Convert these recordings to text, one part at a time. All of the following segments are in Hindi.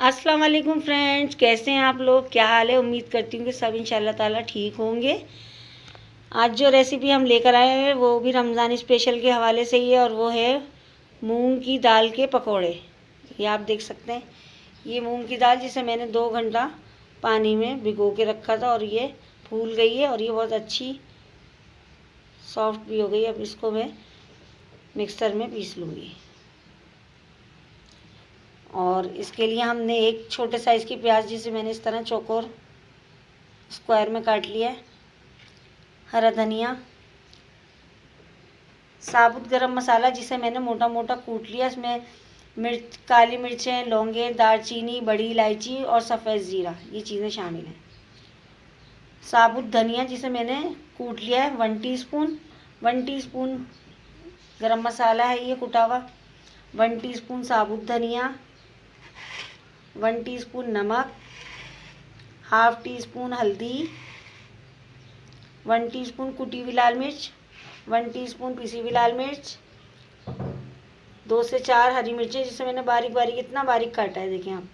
अस्सलाम वालेकुम फ्रेंड्स, कैसे हैं आप लोग? क्या हाल है? उम्मीद करती हूँ कि सब इंशाल्लाह ताला ठीक होंगे। आज जो रेसिपी हम लेकर आए हैं वो भी रमज़ान स्पेशल के हवाले से ही है और वो है मूंग की दाल के पकोड़े। ये आप देख सकते हैं, ये मूंग की दाल जिसे मैंने 2 घंटा पानी में भिगो के रखा था और ये फूल गई है और ये बहुत अच्छी सॉफ्ट भी हो गई। अब इसको मैं मिक्सर में पीस लूँगी और इसके लिए हमने एक छोटे साइज़ की प्याज जिसे मैंने इस तरह चौकोर स्क्वायर में काट लिया है, हरा धनिया, साबुत गरम मसाला जिसे मैंने मोटा मोटा कूट लिया, इसमें मिर्च, काली मिर्चें, लौंगे, दालचीनी, बड़ी इलायची और सफ़ेद ज़ीरा, ये चीज़ें शामिल हैं। साबुत धनिया जिसे मैंने कूट लिया है 1 टीस्पून, 1 टीस्पून गरम मसाला है ये कुटा हुआ, 1 टीस्पून साबुत धनिया, 1 टीस्पून नमक, हाफ टीस्पून हल्दी, 1 टीस्पून कुटी हुई लाल मिर्च, 1 टीस्पून पिसी हुई लाल मिर्च, 2 से 4 हरी मिर्चें जिसे मैंने बारीक बारीक इतना बारीक काटा है, देखें आप।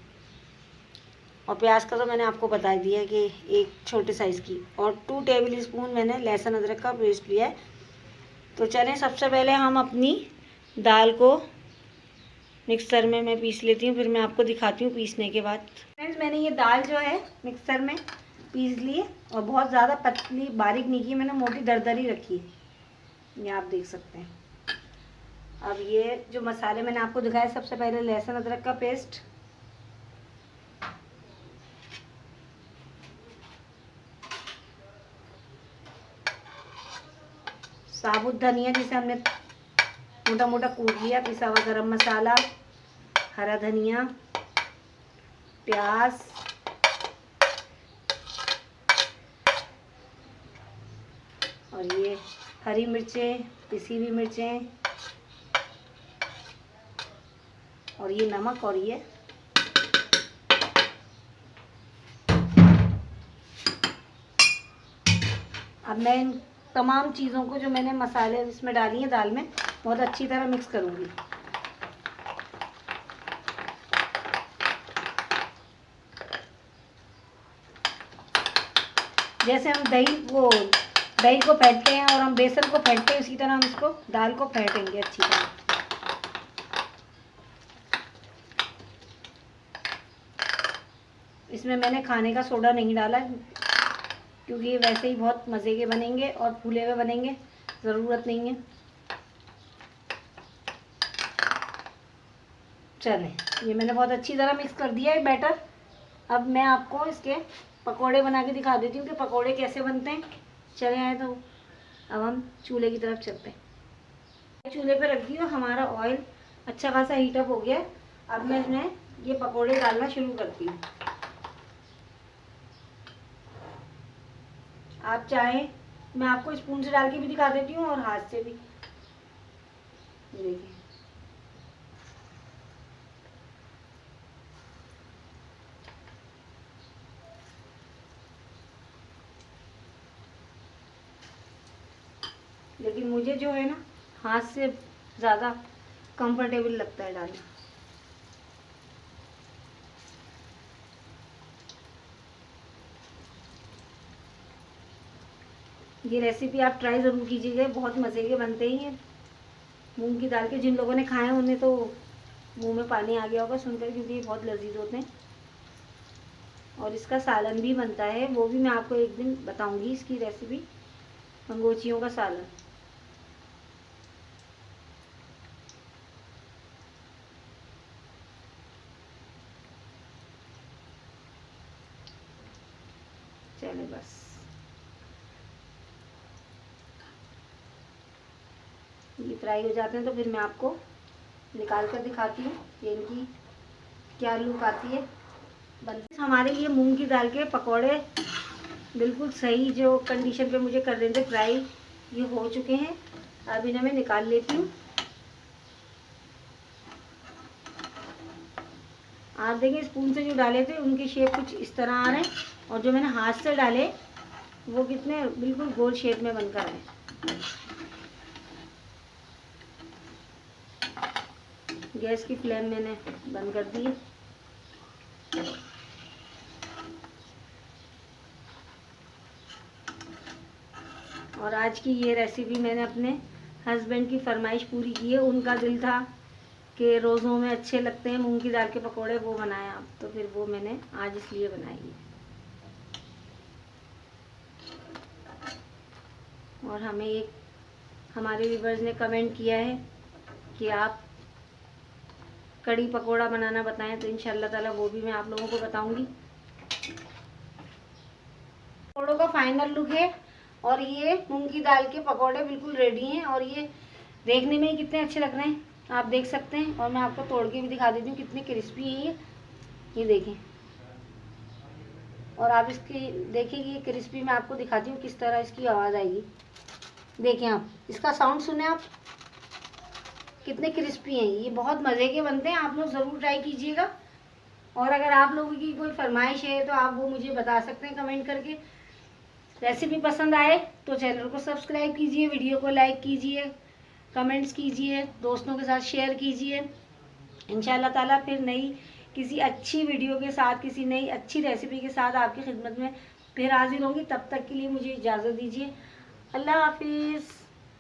और प्याज का तो मैंने आपको बता दिया कि एक छोटे साइज़ की, और 2 टेबल स्पून मैंने लहसुन अदरक का पेस्ट लिया है। तो चलें, सबसे पहले हम अपनी दाल को मिक्सर में मैं पीस लेती हूँ, फिर मैं आपको दिखाती हूँ पीसने के बाद। फ्रेंड्स, मैंने ये दाल जो है मिक्सर में पीस ली है और बहुत ज़्यादा पतली बारीक नहीं की, मैंने मोटी दरदरी रखी है, ये आप देख सकते हैं। अब ये जो मसाले मैंने आपको दिखाए, सबसे पहले लहसुन अदरक का पेस्ट, साबुत धनिया जिसे हमने मोटा मोटा कूट लिया, पिसा हुआ गरम मसाला, हरा धनिया, प्याज, और ये हरी मिर्चें, पिसी हुई मिर्चें, और ये नमक, और ये अब मैं इन तमाम चीज़ों को जो मैंने मसाले इसमें डाली हैं दाल में, बहुत अच्छी तरह मिक्स करूँगी। जैसे हम दही को फेंटते हैं और हम बेसन को फेंटते हैं, उसी तरह हम इसको दाल को फेंटेंगे अच्छी तरह। इसमें मैंने खाने का सोडा नहीं डाला क्योंकि ये वैसे ही बहुत मज़े के बनेंगे और फूले हुए बनेंगे, ज़रूरत नहीं है। चलें, ये मैंने बहुत अच्छी तरह मिक्स कर दिया है बैटर। अब मैं आपको इसके पकोड़े बना के दिखा देती हूँ कि पकोड़े कैसे बनते हैं। चले आए तो अब हम चूल्हे की तरफ चलते हैं। चूल्हे पे रख दिया, हमारा ऑयल अच्छा खासा हीटअप हो गया। अब मैं इसमें ये पकोड़े डालना शुरू करती हूँ। आप चाहें मैं आपको स्पून से डाल के भी दिखा देती हूँ और हाथ से भी। देखिए, लेकिन मुझे जो है ना, हाथ से ज़्यादा कंफर्टेबल लगता है डालना। ये रेसिपी आप ट्राई ज़रूर कीजिएगा, बहुत मज़े के बनते ही हैं मूंग की दाल के। जिन लोगों ने खाए उन्हें तो मुंह में पानी आ गया होगा सुनकर, क्योंकि ये बहुत लजीज होते हैं। और इसका सालन भी बनता है, वो भी मैं आपको एक दिन बताऊंगी इसकी रेसिपी, मंगोचियों का सालन। चले बस, ये फ्राई हो जाते हैं तो फिर मैं आपको निकाल कर दिखाती हूँ कि इनकी क्या लुक आती है। बनते हमारे ये मूंग की दाल के पकोड़े बिल्कुल सही जो कंडीशन पे मुझे कर देते फ्राई, ये हो चुके हैं। अब इन्हें मैं निकाल लेती हूँ। आप देखें, स्पून से जो डाले थे उनकी शेप कुछ इस तरह आ रहे हैं, और जो मैंने हाथ से डाले वो कितने बिल्कुल गोल शेप में बनकर आए। गैस की फ्लेम मैंने बंद कर दी है। और आज की ये रेसिपी मैंने अपने हस्बैंड की फरमाइश पूरी की है। उनका दिल था कि रोज़ों में अच्छे लगते हैं मूंग की दाल के पकोड़े, वो बनाए आप, तो फिर वो मैंने आज इसलिए बनाई है। और हमें हमारे व्यूवर्स ने कमेंट किया है कि आप कड़ी पकोड़ा बनाना बताएं, तो इंशाल्लाह ताला वो भी मैं आप लोगों को बताऊंगी। पकोड़ों का फाइनल लुक है और ये मूंग की दाल के पकोड़े बिल्कुल रेडी हैं और ये देखने में ही कितने अच्छे लग रहे हैं, आप देख सकते हैं। और मैं आपको तोड़ के भी दिखा देती हूँ कितने क्रिस्पी है ये देखें। और आप इसकी देखिए ये क्रिस्पी, मैं आपको दिखाती हूँ किस तरह इसकी आवाज़ आएगी। देखें आप इसका साउंड सुने, आप कितने क्रिस्पी हैं। ये बहुत मज़े के बनते हैं, आप लोग ज़रूर ट्राई कीजिएगा। और अगर आप लोगों की कोई फरमाइश है तो आप वो मुझे बता सकते हैं कमेंट करके। रेसिपी पसंद आए तो चैनल को सब्सक्राइब कीजिए, वीडियो को लाइक कीजिए, कमेंट्स कीजिए, दोस्तों के साथ शेयर कीजिए। इंशाल्लाह ताला फिर नई किसी अच्छी वीडियो के साथ, किसी नई अच्छी रेसिपी के साथ आपकी खिदमत में फिर हाजिर होंगी। तब तक के लिए मुझे इजाज़त दीजिए। अल्लाह हाफिज़।